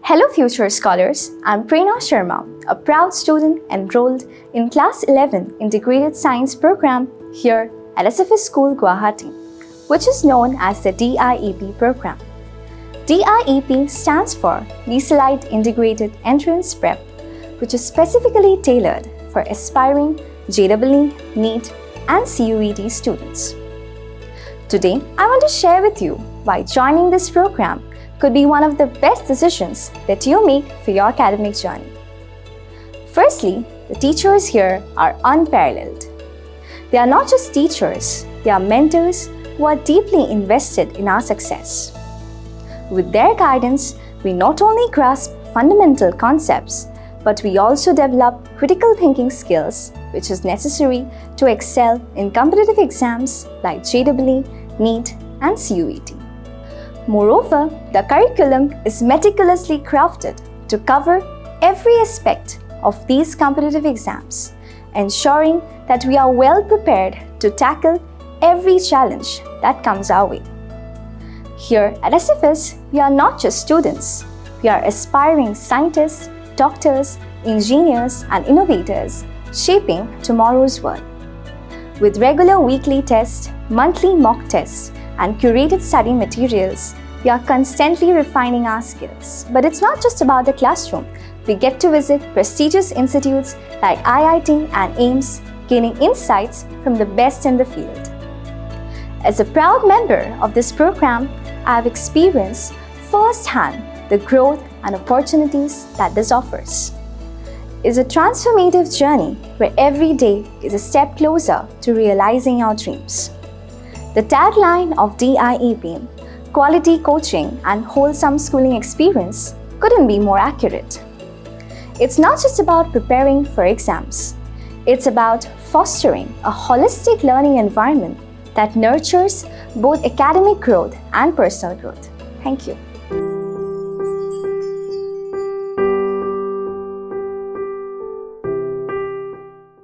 Hello future scholars, I'm Prerna Sharma, a proud student enrolled in Class XI Integrated Science Program here at SFS School Guwahati, which is known as the DIEP program. DIEP stands for Desailed Integrated Entrance Prep, which is specifically tailored for aspiring JEE, NEET and CUET students. Today, I want to share with you why joining this program could be one of the best decisions that you make for your academic journey. Firstly, the teachers here are unparalleled. They are not just teachers, they are mentors who are deeply invested in our success. With their guidance, we not only grasp fundamental concepts, but we also develop critical thinking skills, which is necessary to excel in competitive exams like JEE, NEET, and CUET. Moreover, the curriculum is meticulously crafted to cover every aspect of these competitive exams, ensuring that we are well prepared to tackle every challenge that comes our way. Here at SFS, we are not just students, we are aspiring scientists, doctors, engineers, and innovators shaping tomorrow's world. With regular weekly tests, monthly mock tests, and curated study materials, we are constantly refining our skills. But it's not just about the classroom. We get to visit prestigious institutes like IIT and AIIMS, gaining insights from the best in the field. As a proud member of this program, I have experienced firsthand the growth and opportunities that this offers. It's a transformative journey where every day is a step closer to realizing our dreams. The tagline of DIEP, quality coaching and wholesome schooling experience, couldn't be more accurate. It's not just about preparing for exams. It's about fostering a holistic learning environment that nurtures both academic growth and personal growth. Thank you.